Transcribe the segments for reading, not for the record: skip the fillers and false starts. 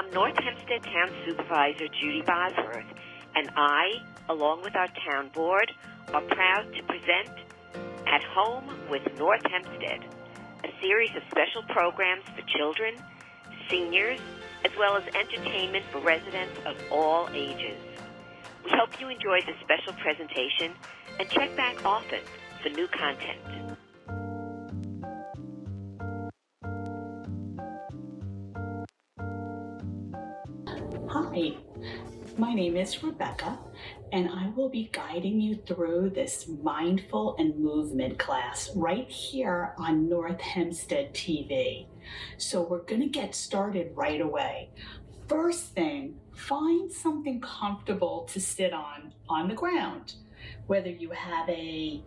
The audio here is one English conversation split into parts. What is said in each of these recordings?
I'm North Hempstead Town Supervisor Judy Bosworth, and I, along with our town board, are proud to present At Home with North Hempstead, a series of special programs for children, seniors, as well as entertainment for residents of all ages. We hope you enjoy this special presentation and check back often for new content. Hi, my name is Rebecca, and I will be guiding you through this mindful and movement class right here on North Hempstead TV. So we're going to get started right away. First thing, find something comfortable to sit on the ground, whether you have a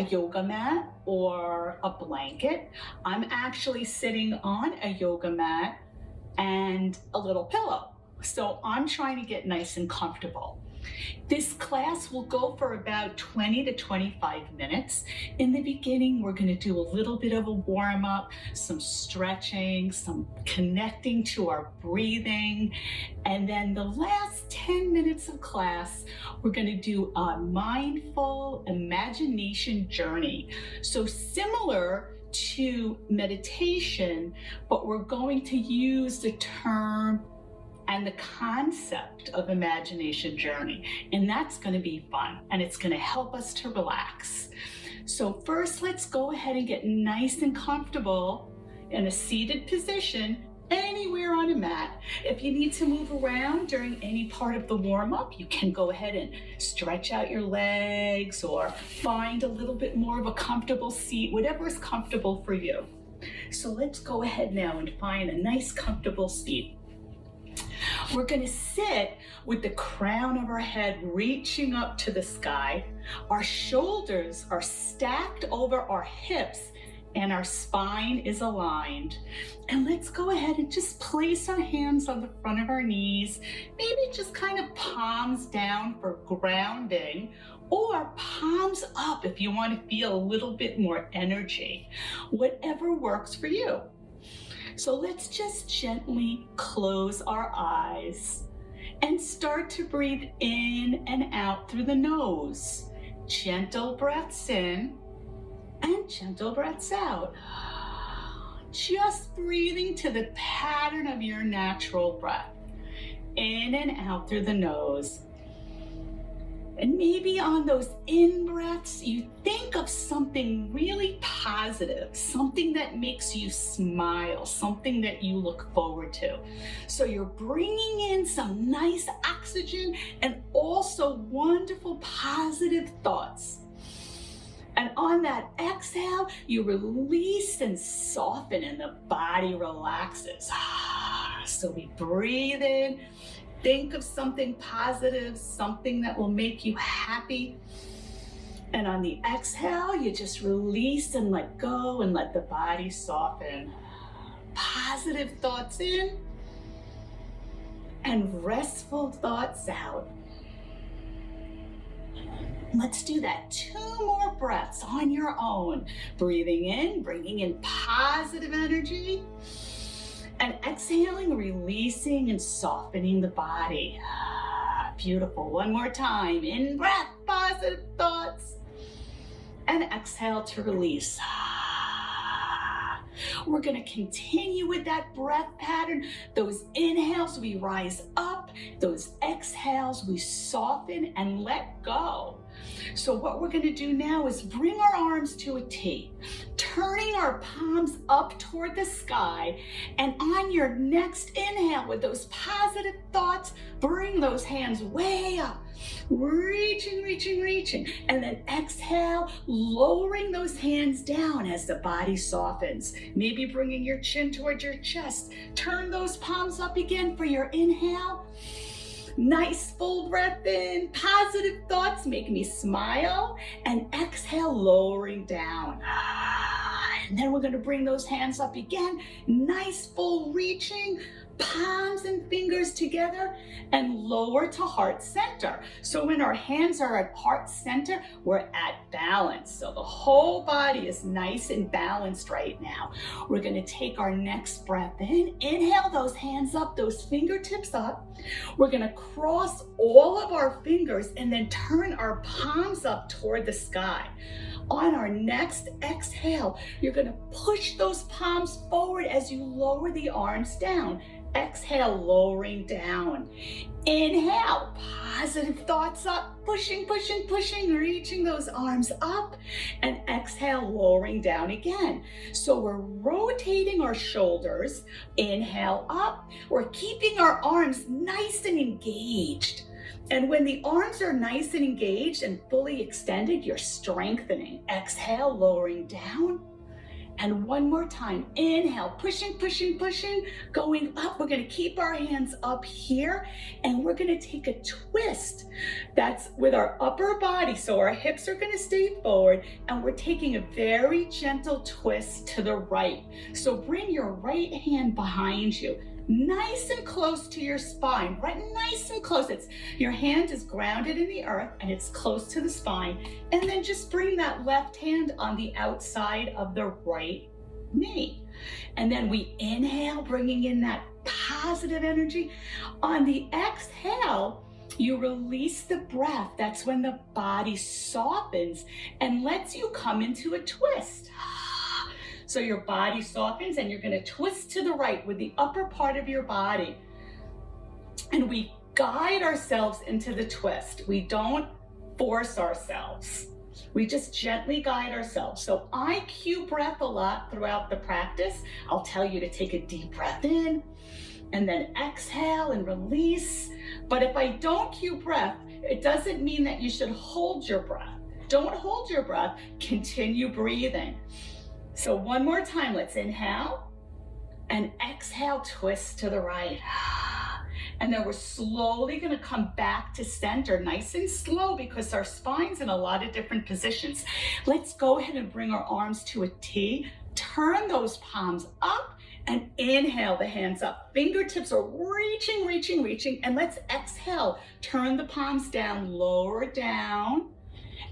yoga mat or a blanket. I'm actually sitting on a yoga mat and a little pillow. So I'm trying to get nice and comfortable. This class will go for about 20 to 25 minutes. In the beginning, we're going to do a little bit of a warm-up, some stretching, some connecting to our breathing. And then the last 10 minutes of class, we're going to do a mindful imagination journey. So similar to meditation, but we're going to use the term and the concept of imagination journey. And that's going to be fun, and it's going to help us to relax. So first, let's go ahead and get nice and comfortable in a seated position anywhere on a mat. If you need to move around during any part of the warm-up, you can go ahead and stretch out your legs or find a little bit more of a comfortable seat, whatever is comfortable for you. So let's go ahead now and find a nice comfortable seat. We're going to sit with the crown of our head reaching up to the sky. Our shoulders are stacked over our hips and our spine is aligned. And let's go ahead and just place our hands on the front of our knees, maybe just kind of palms down for grounding, or palms up if you want to feel a little bit more energy. Whatever works for you. So let's just gently close our eyes and start to breathe in and out through the nose. Gentle breaths in and gentle breaths out. Just breathing to the pattern of your natural breath. In and out through the nose. And maybe on those in-breaths, you think of something really positive, something that makes you smile, something that you look forward to. So you're bringing in some nice oxygen and also wonderful positive thoughts. And on that exhale, you release and soften and the body relaxes. So we breathe in. Think of something positive, something that will make you happy. And on the exhale, you just release and let go and let the body soften. Positive thoughts in and restful thoughts out. Let's do that. 2 more breaths on your own. Breathing in, bringing in positive energy. And exhaling, releasing and softening the body. Beautiful. One more time. In breath, positive thoughts. And exhale to release. We're going to continue with that breath pattern. Those inhales, we rise up. Those exhales, we soften and let go. So what we're going to do now is bring our arms to a T, turning our palms up toward the sky, and on your next inhale with those positive thoughts, bring those hands way up, reaching, reaching, reaching, and then exhale, lowering those hands down as the body softens, maybe bringing your chin towards your chest. Turn those palms up again for your inhale. Nice full breath in, positive thoughts make me smile, and exhale, lowering down. And then we're going to bring those hands up again. Nice full reaching, palms and fingers together, and lower to heart center. So when our hands are at heart center, we're at balance. So the whole body is nice and balanced right now. We're going to take our next breath in. Inhale those hands up, those fingertips up. We're going to cross all of our fingers and then turn our palms up toward the sky. On our next exhale, you're going to push those palms forward as you lower the arms down. Exhale, lowering down. Inhale, positive thoughts up, pushing, pushing, pushing, reaching those arms up. And exhale, lowering down again. So we're rotating our shoulders. Inhale up. We're keeping our arms nice and engaged. And when the arms are nice and engaged and fully extended, you're strengthening. Exhale, lowering down. And one more time, inhale, pushing, pushing, pushing, going up. We're gonna keep our hands up here and we're gonna take a twist. That's with our upper body. So our hips are gonna stay forward and we're taking a very gentle twist to the right. So bring your right hand behind you, nice and close to your spine, right? Nice and close. Your hand is grounded in the earth and it's close to the spine. And then just bring that left hand on the outside of the right knee. And then we inhale, bringing in that positive energy. On the exhale, you release the breath. That's when the body softens and lets you come into a twist. So your body softens and you're going to twist to the right with the upper part of your body. And we guide ourselves into the twist. We don't force ourselves. We just gently guide ourselves. So I cue breath a lot throughout the practice. I'll tell you to take a deep breath in and then exhale and release. But if I don't cue breath, it doesn't mean that you should hold your breath. Don't hold your breath. Continue breathing. So one more time, let's inhale and exhale, twist to the right. And then we're slowly going to come back to center, nice and slow because our spine's in a lot of different positions. Let's go ahead and bring our arms to a T, turn those palms up and inhale the hands up. Fingertips are reaching, reaching, reaching. And let's exhale, turn the palms down, lower down.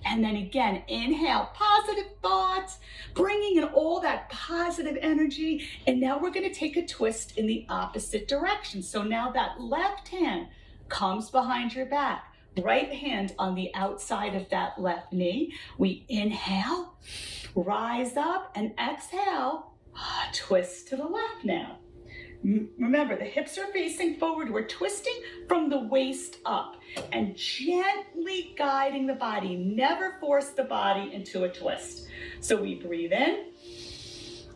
And then again, inhale, positive thoughts, bringing in all that positive energy. And now we're going to take a twist in the opposite direction. So now that left hand comes behind your back, right hand on the outside of that left knee. We inhale, rise up, and exhale, twist to the left now. Remember, the hips are facing forward. We're twisting from the waist up and gently guiding the body. Never force the body into a twist. So we breathe in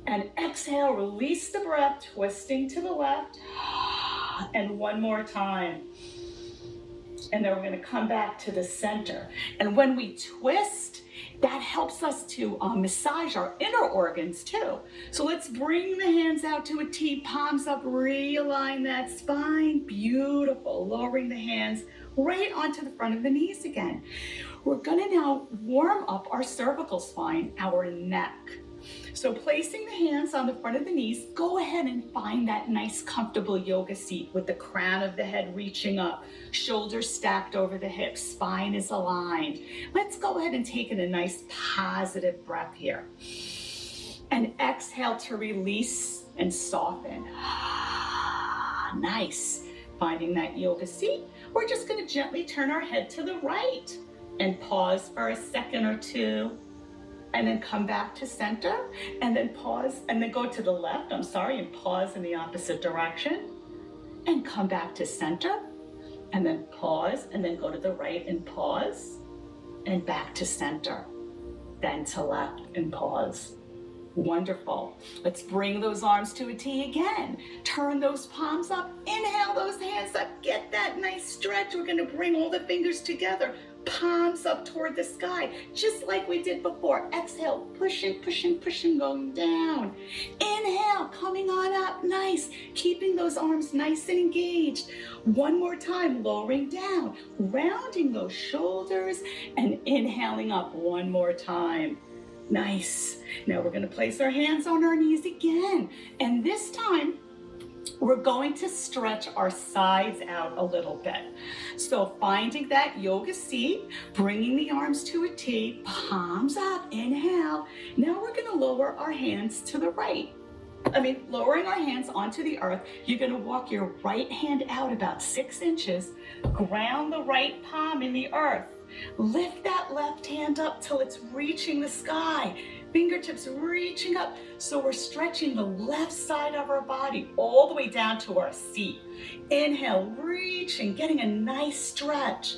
and exhale, release the breath, twisting to the left. And one more time. And then we're going to come back to the center. And when we twist, that helps us to massage our inner organs too. So let's bring the hands out to a T, palms up, realign that spine. Beautiful. Lowering the hands right onto the front of the knees again. We're going to now warm up our cervical spine, our neck. So placing the hands on the front of the knees, go ahead and find that nice comfortable yoga seat with the crown of the head reaching up, shoulders stacked over the hips, spine is aligned. Let's go ahead and take in a nice positive breath here. And exhale to release and soften. Nice. Finding that yoga seat, we're just going to gently turn our head to the right and pause for a second or two. And then come back to center, and then pause, and then go to the left, and pause in the opposite direction. And come back to center, and then pause, and then go to the right and pause, and back to center. Then to left and pause. Wonderful. Let's bring those arms to a T again. Turn those palms up, inhale those hands up, get that nice stretch. We're gonna bring all the fingers together. Palms up toward the sky, just like we did before. Exhale, pushing, pushing, pushing, going down. Inhale, coming on up, nice. Keeping those arms nice and engaged. One more time, lowering down, rounding those shoulders, and inhaling up one more time. Nice. Now we're going to place our hands on our knees again. And this time, we're going to stretch our sides out a little bit. So finding that yoga seat, bringing the arms to a T, palms up, inhale. Now we're going to lower our hands to the right. Lowering our hands onto the earth. You're going to walk your right hand out about 6 inches, ground the right palm in the earth. Lift that left hand up till it's reaching the sky. Fingertips reaching up. So we're stretching the left side of our body all the way down to our seat. Inhale, reaching, getting a nice stretch.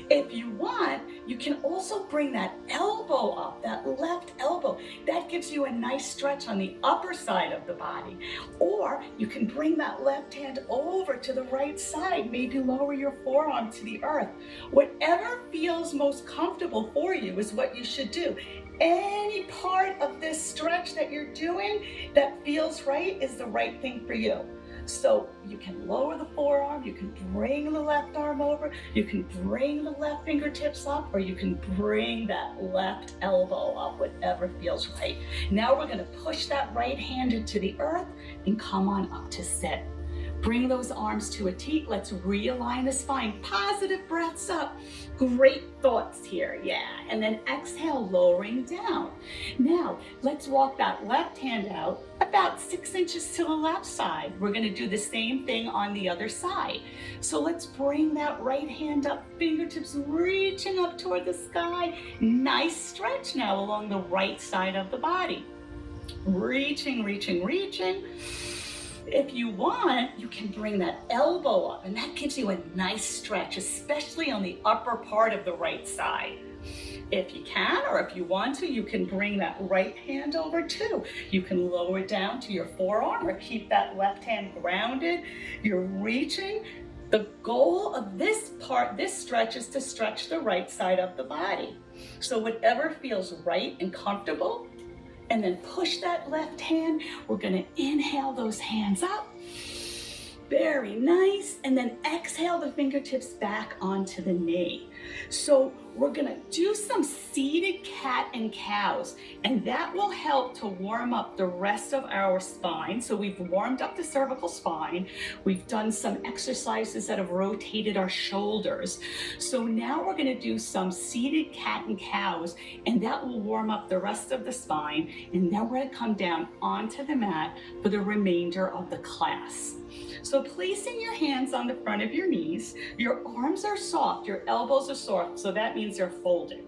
If you want, you can also bring that elbow up, that left elbow. That gives you a nice stretch on the upper side of the body. Or you can bring that left hand over to the right side, maybe lower your forearm to the earth. Whatever feels most comfortable for you is what you should do. Any part of this stretch that you're doing that feels right is the right thing for you. So you can lower the forearm, you can bring the left arm over, you can bring the left fingertips up, or you can bring that left elbow up, whatever feels right. Now we're going to push that right hand into the earth and come on up to sit. Bring those arms to a T. Let's realign the spine. Positive breaths up. Great thoughts here. Yeah. And then exhale, lowering down. Now, let's walk that left hand out about 6 inches to the left side. We're going to do the same thing on the other side. So let's bring that right hand up, fingertips reaching up toward the sky. Nice stretch now along the right side of the body. Reaching, reaching, reaching. If you want, you can bring that elbow up, and that gives you a nice stretch, especially on the upper part of the right side. If you can, or if you want to, you can bring that right hand over too. You can lower it down to your forearm or keep that left hand grounded. You're reaching. The goal of this stretch is to stretch the right side of the body. So whatever feels right and comfortable, and then push that left hand. We're going to inhale those hands up. Very nice. And then exhale the fingertips back onto the knee. So we're going to do some seated cat and cows, and that will help to warm up the rest of our spine. So we've warmed up the cervical spine. We've done some exercises that have rotated our shoulders. So now we're going to do some seated cat and cows, and that will warm up the rest of the spine. And then we're going to come down onto the mat for the remainder of the class. So placing your hands on the front of your knees, your arms are soft, your elbows are soft, so that means they're folded.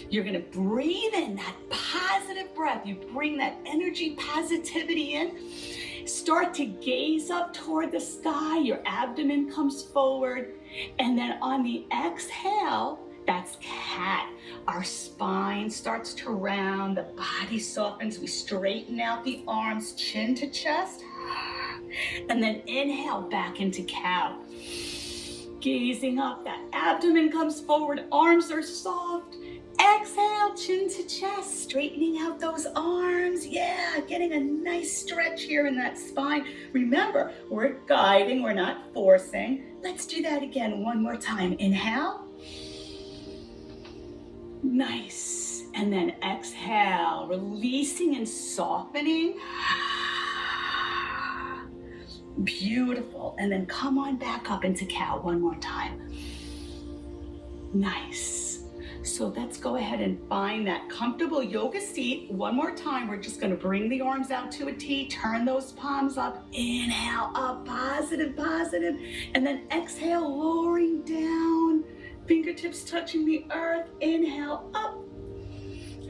You're going to breathe in that positive breath. You bring that energy, positivity in. Start to gaze up toward the sky. Your abdomen comes forward. And then on the exhale, that's cat. Our spine starts to round. The body softens. We straighten out the arms, chin to chest. And then inhale back into cow. Gazing up, that abdomen comes forward, arms are soft. Exhale, chin to chest, straightening out those arms. Yeah, getting a nice stretch here in that spine. Remember, we're guiding, we're not forcing. Let's do that again one more time. Inhale. Nice. And then exhale, releasing and softening. Beautiful. And then come on back up into cow one more time. Nice. So let's go ahead and find that comfortable yoga seat. One more time. We're just going to bring the arms out to a T. Turn those palms up. Inhale up. Positive, positive. And then exhale, lowering down. Fingertips touching the earth. Inhale up.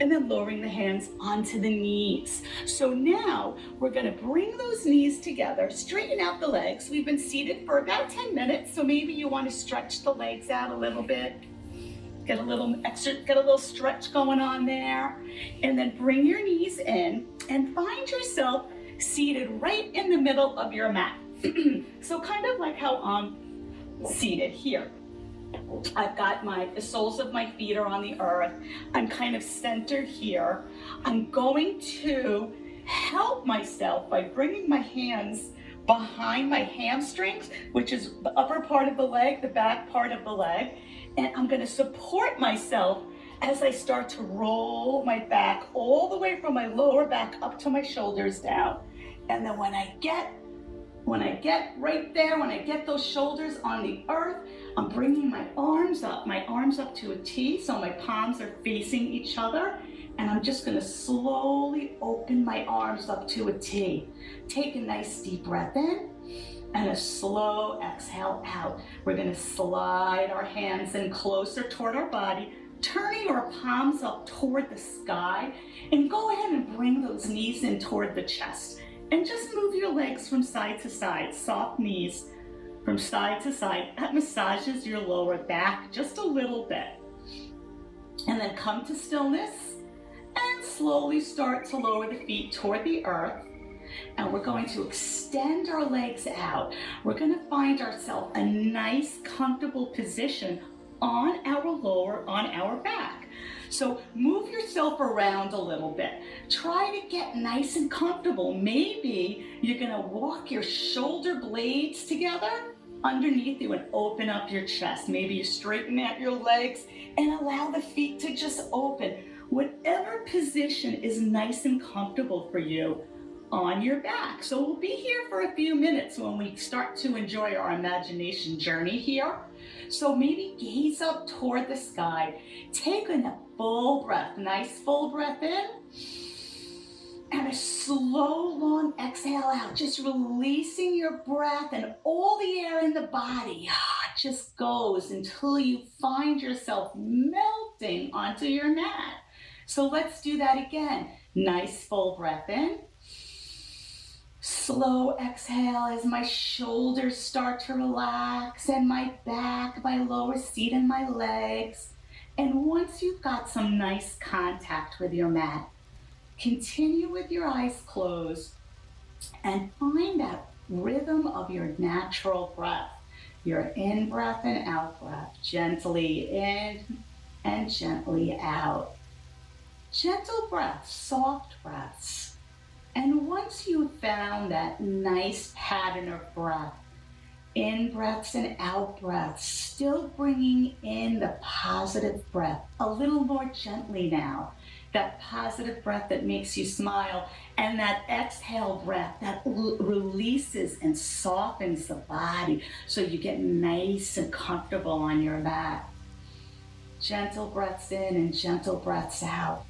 And then lowering the hands onto the knees. So now we're going to bring those knees together, straighten out the legs. We've been seated for about 10 minutes, so maybe you want to stretch the legs out a little bit. Get a little stretch going on there. And then bring your knees in and find yourself seated right in the middle of your mat. So kind of like how I'm seated here. I've got the soles of my feet are on the earth. I'm kind of centered here. I'm going to help myself by bringing my hands behind my hamstrings, which is the upper part of the leg, the back part of the leg. And I'm going to support myself as I start to roll my back all the way from my lower back up to my shoulders down. And then when I get When I get right there, when I get those shoulders on the earth, I'm bringing my arms up to a T, so my palms are facing each other, and I'm just gonna slowly open my arms up to a T. Take a nice deep breath in, and a slow exhale out. We're gonna slide our hands in closer toward our body, turning our palms up toward the sky, and go ahead and bring those knees in toward the chest. And just move your legs from side to side, soft knees from side to side. That massages your lower back just a little bit. And then come to stillness and slowly start to lower the feet toward the earth. And we're going to extend our legs out. We're going to find ourselves a nice, comfortable position on our back. So move yourself around a little bit. Try to get nice and comfortable. Maybe you're going to walk your shoulder blades together underneath you and open up your chest. Maybe you straighten out your legs and allow the feet to just open. Whatever position is nice and comfortable for you on your back. So we'll be here for a few minutes when we start to enjoy our imagination journey here. So maybe gaze up toward the sky. Take in a full breath, nice full breath in, and a slow, long exhale out. Just releasing your breath, and all the air in the body just goes until you find yourself melting onto your mat. So let's do that again. Nice full breath in. Slow exhale as my shoulders start to relax, and my back, my lower seat, and my legs. And once you've got some nice contact with your mat, continue with your eyes closed and find that rhythm of your natural breath. Your in breath and out breath. Gently in and gently out. Gentle breaths, soft breaths. And once you've found that nice pattern of breath, in breaths and out breaths, still bringing in the positive breath, a little more gently now, that positive breath that makes you smile, and that exhale breath that releases and softens the body so you get nice and comfortable on your mat. Gentle breaths in and gentle breaths out.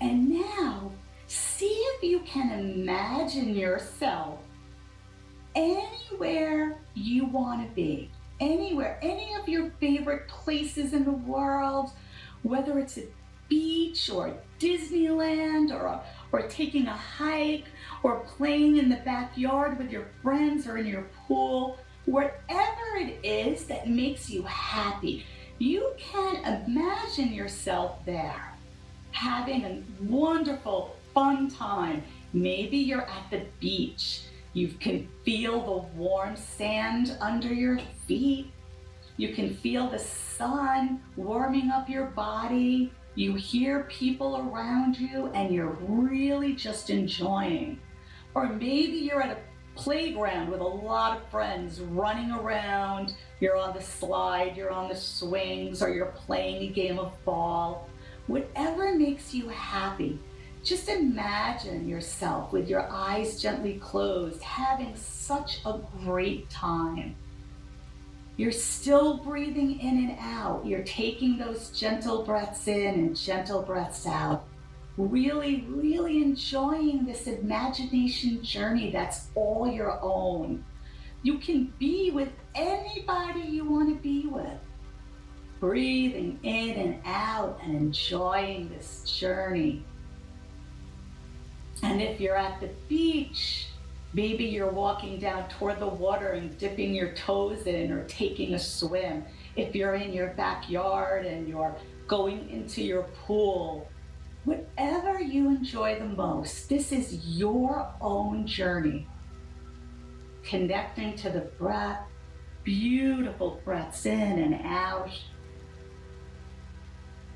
And now, see if you can imagine yourself anywhere you want to be. Anywhere, any of your favorite places in the world, whether it's a beach or Disneyland or taking a hike or playing in the backyard with your friends or in your pool, wherever it is that makes you happy, you can imagine yourself there having a wonderful, fun time. Maybe you're at the beach. You can feel the warm sand under your feet. You can feel the sun warming up your body. You hear people around you and you're really just enjoying. Or maybe you're at a playground with a lot of friends running around. You're on the slide, you're on the swings, or you're playing a game of ball. Whatever makes you happy, just imagine yourself with your eyes gently closed, having such a great time. You're still breathing in and out. You're taking those gentle breaths in and gentle breaths out. Really, really enjoying this imagination journey that's all your own. You can be with anybody you want to be with. Breathing in and out and enjoying this journey. And if you're at the beach, maybe you're walking down toward the water and dipping your toes in or taking a swim. If you're in your backyard and you're going into your pool, whatever you enjoy the most, this is your own journey. Connecting to the breath, beautiful breaths in and out.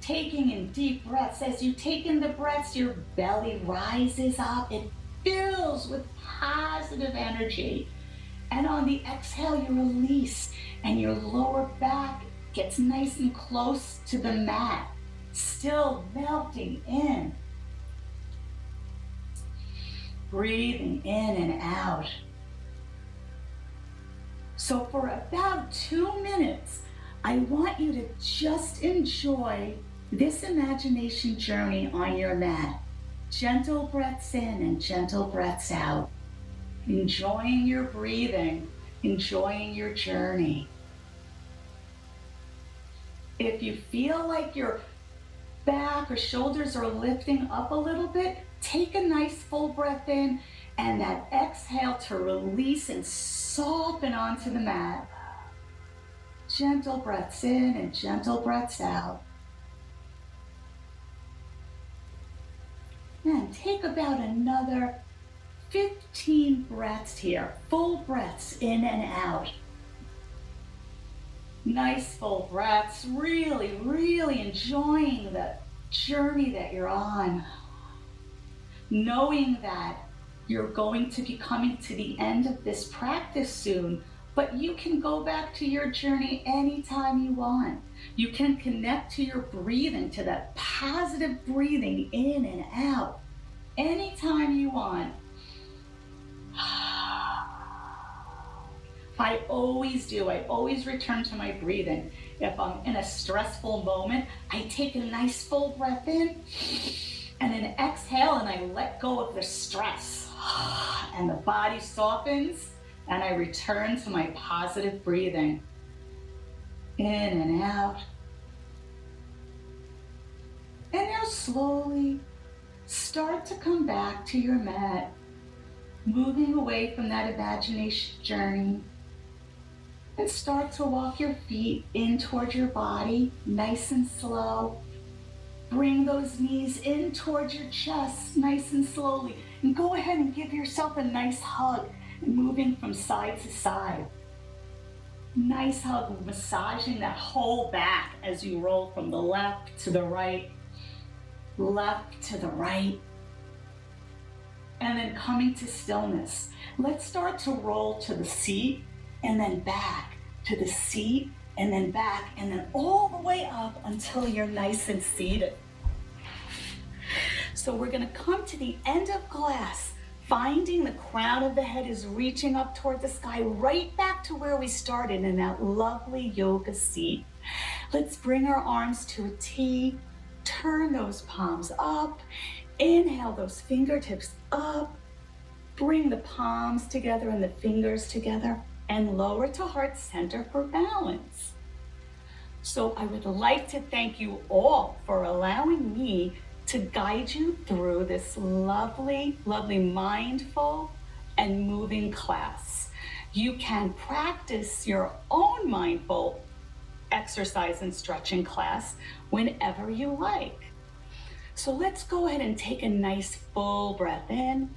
Taking in deep breaths. As you take in the breaths, your belly rises up. It fills with positive energy. And on the exhale, you release and your lower back gets nice and close to the mat, still melting in. Breathing in and out. So for about 2 minutes, I want you to just enjoy this imagination journey on your mat. Gentle breaths in and gentle breaths out. Enjoying your breathing, enjoying your journey. If you feel like your back or shoulders are lifting up a little bit, take a nice full breath in and that exhale to release and soften onto the mat. Gentle breaths in and gentle breaths out. And take about another 15 breaths here, full breaths in and out. Nice full breaths, really, really enjoying the journey that you're on. Knowing that you're going to be coming to the end of this practice soon, but you can go back to your journey anytime you want. You can connect to your breathing, to that positive breathing in and out, anytime you want. I always do. I always return to my breathing. If I'm in a stressful moment, I take a nice full breath in and an exhale and I let go of the stress. And the body softens and I return to my positive breathing. In and out. And now slowly start to come back to your mat, moving away from that imagination journey. And start to walk your feet in towards your body, nice and slow. Bring those knees in towards your chest, nice and slowly. And go ahead and give yourself a nice hug, moving from side to side. Nice hug, massaging that whole back as you roll from the left to the right, left to the right. And then coming to stillness. Let's start to roll to the seat and then back to the seat and then back and then all the way up until you're nice and seated. So we're going to come to the end of class, finding the crown of the head is reaching up toward the sky, right back to where we started in that lovely yoga seat. Let's bring our arms to a T, turn those palms up, inhale those fingertips up, bring the palms together and the fingers together, and lower to heart center for balance. So I would like to thank you all for allowing me to guide you through this lovely, lovely mindful and moving class. You can practice your own mindful exercise and stretching class whenever you like. So let's go ahead and take a nice full breath in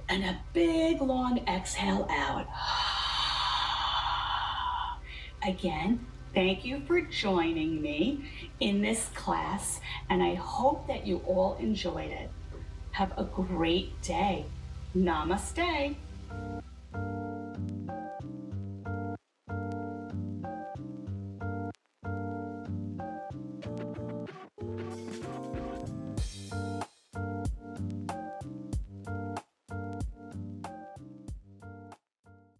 and a big long exhale out. Again, thank you for joining me in this class, and I hope that you all enjoyed it. Have a great day. Namaste.